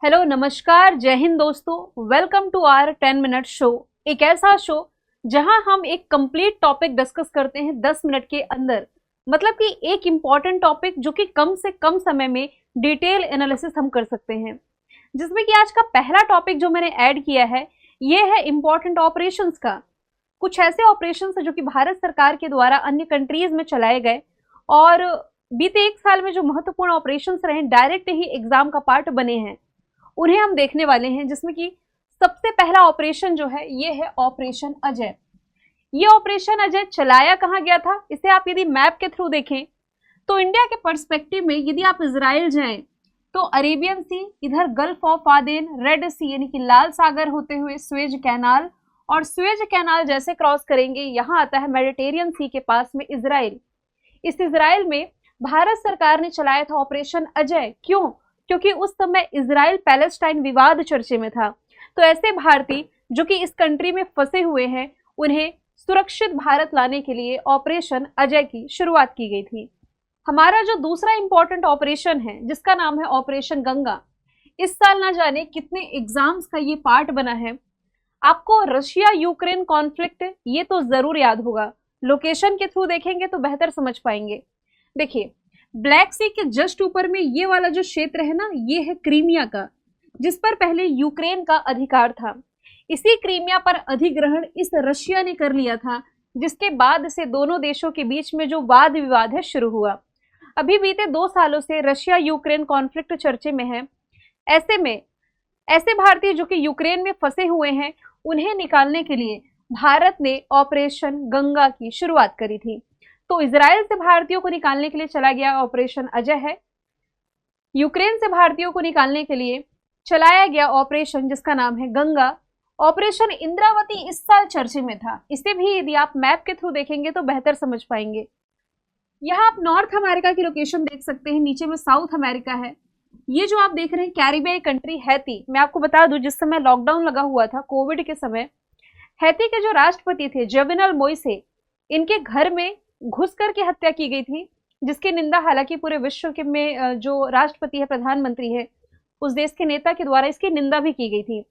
Hello, नमस्कार, जय हिंद दोस्तों। Welcome to our 10 minute show. एक ऐसा शो जहां हम एक कंप्लीट टॉपिक डिस्कस करते हैं 10 मिनट के अंदर। मतलब कि एक इम्पॉर्टेंट टॉपिक जो कि कम से कम समय में डिटेल एनालिसिस हम कर सकते हैं। जिसमें कि आज का पहला टॉपिक जो मैंने ऐड किया है ये है इम्पॉर्टेंट ऑपरेशंस का। कुछ ऐसे ऑपरेशंस है जो कि भारत सरकार के द्वारा अन्य कंट्रीज में चलाए गए और बीते एक साल में जो महत्वपूर्ण ऑपरेशंस रहे, डायरेक्ट ही एग्जाम का पार्ट बने हैं, उन्हें हम देखने वाले हैं। जिसमें कि सबसे पहला ऑपरेशन जो है ये है ऑपरेशन अजय। ये ऑपरेशन अजय चलाया कहाँ गया था, इसे आप यदि मैप के थ्रू देखें तो इंडिया के पर्सपेक्टिव में यदि आप इजराइल जाएं तो अरेबियन सी, इधर गल्फ ऑफ आदेन, रेड सी यानी कि लाल सागर होते हुए स्वेज कैनाल, और स्वेज कैनाल जैसे क्रॉस करेंगे यहाँ आता है मेडिटेरियन सी के पास में इजराइल। इस इजराइल में भारत सरकार ने चलाया था ऑपरेशन अजय। क्यों? क्योंकि उस समय इजराइल पैलेस्टाइन विवाद चर्चे में था। तो ऐसे भारतीय जो कि इस कंट्री में फंसे हुए हैं उन्हें सुरक्षित भारत लाने के लिए ऑपरेशन अजय की शुरुआत की गई थी। हमारा जो दूसरा इंपॉर्टेंट ऑपरेशन है जिसका नाम है ऑपरेशन गंगा, इस साल ना जाने कितने एग्जाम्स का ये पार्ट बना है। आपको रशिया यूक्रेन कॉन्फ्लिक्ट ये तो जरूर याद होगा, लोकेशन के थ्रू देखेंगे तो बेहतर समझ पाएंगे। देखिए, ब्लैक सी के जस्ट ऊपर में ये वाला जो क्षेत्र है ना, ये है क्रीमिया का, जिस पर पहले यूक्रेन का अधिकार था। इसी क्रीमिया पर अधिग्रहण इस रशिया ने कर लिया था, जिसके बाद से दोनों देशों के बीच में जो वाद विवाद है शुरू हुआ। अभी बीते 2 सालों से रशिया यूक्रेन कॉन्फ्लिक्ट चर्चे में है। ऐसे में ऐसे भारतीय जो कि यूक्रेन में फंसे हुए हैं उन्हें निकालने के लिए भारत ने ऑपरेशन गंगा की शुरुआत करी थी। तो इजराइल से भारतीयों को निकालने के लिए चला गया ऑपरेशन अजय है। यूक्रेन से भारतीयों को निकालने के लिए चलाया गया ऑपरेशन जिसका नाम है गंगा। ऑपरेशन इंद्रावती इस साल चर्चे में था। इसे भी यदि आप मैप के थ्रू देखेंगे तो बेहतर समझ पाएंगे। यहाँ आप नॉर्थ अमेरिका की लोकेशन देख सकते हैं, नीचे में साउथ अमेरिका है। ये जो आप देख रहे हैं कैरिबियाई कंट्री हैती, मैं आपको बता दूं जिस समय लॉकडाउन लगा हुआ था कोविड के समय, हैती के जो राष्ट्रपति थे जोवेनल मोइसे, इनके घर में घुस करके हत्या की गई थी, जिसकी निंदा हालांकि पूरे विश्व के में जो राष्ट्रपति है, प्रधानमंत्री है, उस देश के नेता के द्वारा इसकी निंदा भी की गई थी।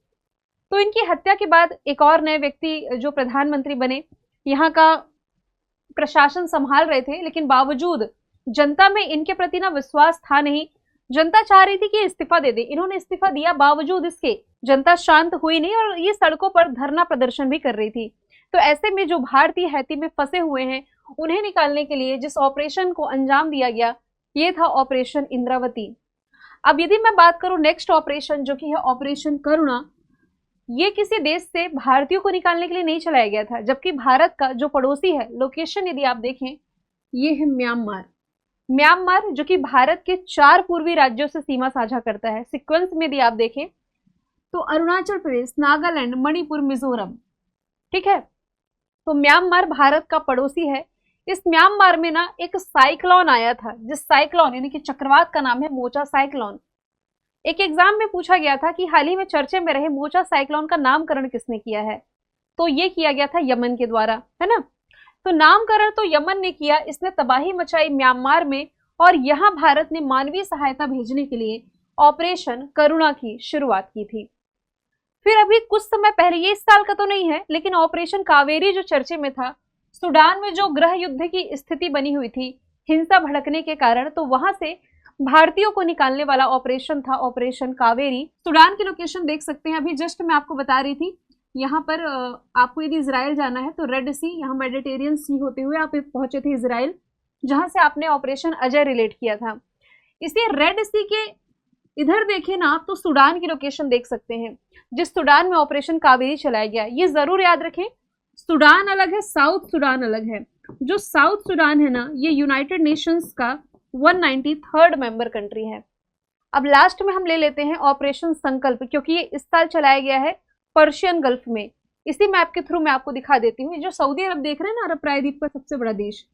तो इनकी हत्या के बाद एक और नए व्यक्ति जो प्रधानमंत्री बने, यहाँ का प्रशासन संभाल रहे थे, लेकिन बावजूद जनता में इनके प्रति ना विश्वास था नहीं। जनता चाह रही थी कि इस्तीफा दे दे, इन्होंने इस्तीफा दिया, बावजूद इसके जनता शांत हुई नहीं और ये सड़कों पर धरना प्रदर्शन भी कर रही थी। तो ऐसे में जो भारतीय हैती में फंसे हुए हैं उन्हें निकालने के लिए जिस ऑपरेशन को अंजाम दिया गया ये था ऑपरेशन इंद्रावती। अब यदि मैं बात करूं नेक्स्ट ऑपरेशन जो कि है ऑपरेशन करुणा, ये किसी देश से भारतीयों को निकालने के लिए नहीं चलाया गया था, जबकि भारत का जो पड़ोसी है, लोकेशन यदि आप देखें ये है म्यांमार। म्यांमार जो कि भारत के 4 पूर्वी राज्यों से सीमा साझा करता है। सीक्वेंस में यदि आप देखें तो अरुणाचल प्रदेश, नागालैंड, मणिपुर, मिजोरम, ठीक है। तो म्यांमार भारत का पड़ोसी है। इस म्यांमार में ना एक साइक्लोन आया था, जिस साइक्लोन यानी कि चक्रवात का नाम है मोचा साइक्लोन। एक एग्जाम में पूछा गया था कि हाल ही में चर्चे में रहे मोचा साइक्लोन का नामकरण किसने किया है, तो ये किया गया था यमन के द्वारा, है ना। तो नामकरण तो यमन ने किया, इसने तबाही मचाई म्यांमार में और यहाँ भारत ने मानवीय सहायता भेजने के लिए ऑपरेशन करुणा की शुरुआत की थी। फिर अभी कुछ समय पहले, ये इस साल का तो नहीं है, लेकिन ऑपरेशन कावेरी जो चर्चे में था, सूडान में जो गृह युद्ध की स्थिति बनी हुई थी हिंसा भड़कने के कारण, तो वहां से भारतीयों को निकालने वाला ऑपरेशन था ऑपरेशन कावेरी। सूडान की लोकेशन देख सकते हैं, अभी जस्ट मैं आपको बता रही थी। यहाँ पर आपको यदि इजराइल जाना है तो रेड सी, यहाँ मेडिटेरियन सी होते हुए आप पहुंचे थे इजराइल, जहां से आपने ऑपरेशन अजय रिलेट किया था। इसी रेड सी के इधर देखें ना आप तो सूडान की लोकेशन देख सकते हैं, जिस सूडान में ऑपरेशन कावेरी चलाया गया। ये जरूर याद रखें, सूडान अलग है, साउथ सूडान अलग है। जो साउथ सूडान है ना, ये यूनाइटेड नेशंस का 193rd मेंबर कंट्री है। अब लास्ट में हम ले लेते हैं ऑपरेशन संकल्प, क्योंकि ये इस साल चलाया गया है पर्शियन गल्फ में। इसी मैप के थ्रू मैं आपको दिखा देती हूँ। जो सऊदी अरब देख रहे हैं ना, अरब प्रायद्वीप का सबसे बड़ा देश,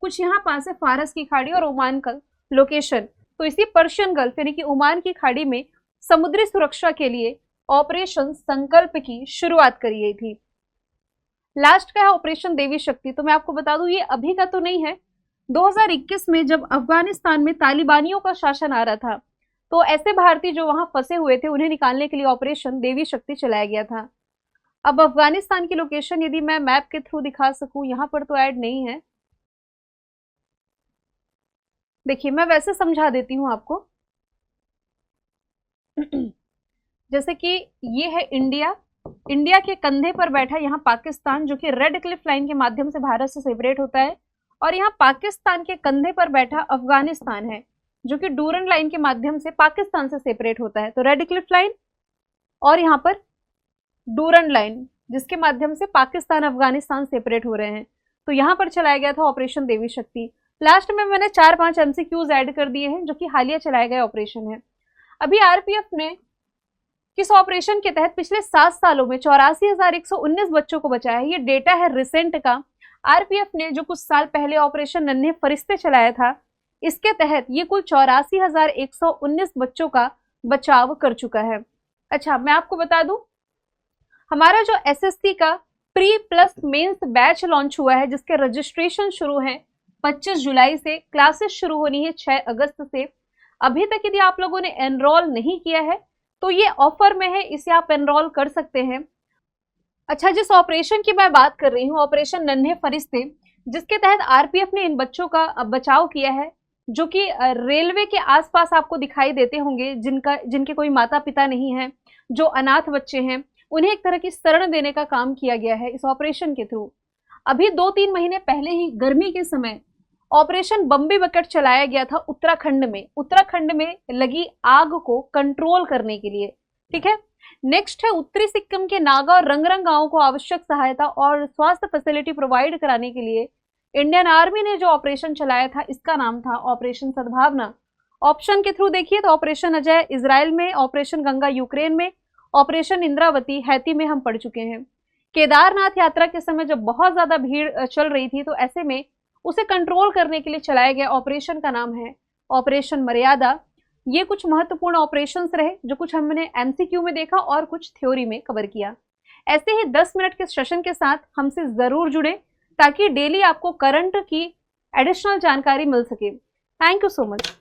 कुछ यहाँ पास है फारस की खाड़ी और ओमान का लोकेशन। तो इसी पर्शियन गल्फ यानी कि ओमान की खाड़ी में समुद्री सुरक्षा के लिए ऑपरेशन संकल्प की शुरुआत करी गई थी। लास्ट का है ऑपरेशन देवी शक्ति। तो मैं आपको बता दूं ये अभी का तो नहीं है, 2021 में जब अफगानिस्तान में तालिबानियों का शासन आ रहा था तो ऐसे भारतीय जो वहां फंसे हुए थे उन्हें निकालने के लिए ऑपरेशन देवी शक्ति चलाया गया था। अब अफगानिस्तान की लोकेशन यदि मैं मैप के थ्रू दिखा सकूं, यहां पर तो ऐड नहीं है। देखिए मैं वैसे समझा देती हूं आपको। जैसे कि ये है इंडिया, इंडिया के कंधे पर बैठा यहाँ पाकिस्तान जो कि रेड क्लिफ लाइन के माध्यम से भारत से सेपरेट होता है, और यहाँ पाकिस्तान के कंधे पर बैठा अफगानिस्तान है जो कि डूरन लाइन के माध्यम से पाकिस्तान से सेपरेट होता है। तो रेड क्लिफ लाइन और यहाँ पर डूरन लाइन जिसके माध्यम से पाकिस्तान अफगानिस्तान सेपरेट हो रहे हैं। तो यहाँ पर चलाया गया था ऑपरेशन देवी शक्ति। लास्ट में मैंने 4-5 MCQs ऐड कर दिए हैं जो कि हालिया चलाया गया ऑपरेशन है। अभी आरपीएफ ने किस ऑपरेशन के तहत पिछले 7 सालों में 84,119 बच्चों को बचाया है। ये डेटा है रिसेंट का। आरपीएफ ने जो कुछ साल पहले ऑपरेशन नन्हे फरिश्ते चलाया था, इसके तहत ये कुल 84,119 बच्चों का बचाव कर चुका है। अच्छा, मैं आपको बता दूं, हमारा जो एसएससी का pre plus mains batch launch हुआ है जिसके रजिस्ट्रेशन शुरू है 25 जुलाई से, क्लासेस शुरू होनी है 6 अगस्त से। अभी तक यदि आप लोगों ने एनरोल नहीं किया है तो ये ऑफर में है, इसे आप एनरोल कर सकते हैं। अच्छा, जिस ऑपरेशन की मैं बात कर रही हूँ, ऑपरेशन नन्हे फरिश्ते, जिसके तहत आरपीएफ ने इन बच्चों का बचाव किया है जो कि रेलवे के आसपास आपको दिखाई देते होंगे, जिनके कोई माता पिता नहीं है, जो अनाथ बच्चे हैं, उन्हें एक तरह की शरण देने का काम किया गया है इस ऑपरेशन के थ्रू। अभी 2-3 महीने पहले ही गर्मी के समय ऑपरेशन बम्बी बकेट चलाया गया था उत्तराखंड में लगी आग को कंट्रोल करने के लिए। ठीक है, नेक्स्ट है उत्तरी सिक्किम के नागा और रंगरंग गांवों को आवश्यक सहायता और स्वास्थ्य फैसिलिटी प्रोवाइड कराने के लिए इंडियन आर्मी ने जो ऑपरेशन चलाया था, इसका नाम था ऑपरेशन सद्भावना। ऑप्शन के थ्रू देखिए तो ऑपरेशन अजय इजराइल में, ऑपरेशन गंगा यूक्रेन में, ऑपरेशन इंद्रावती हैती में हम पढ़ चुके हैं। केदारनाथ यात्रा के समय जब बहुत ज्यादा भीड़ चल रही थी तो ऐसे में उसे कंट्रोल करने के लिए चलाया गया ऑपरेशन का नाम है ऑपरेशन मर्यादा। ये कुछ महत्वपूर्ण ऑपरेशंस रहे जो कुछ हमने एमसीक्यू में देखा और कुछ थ्योरी में कवर किया। ऐसे ही 10 मिनट के सेशन के साथ हमसे जरूर जुड़े ताकि डेली आपको करंट की एडिशनल जानकारी मिल सके। Thank you so much.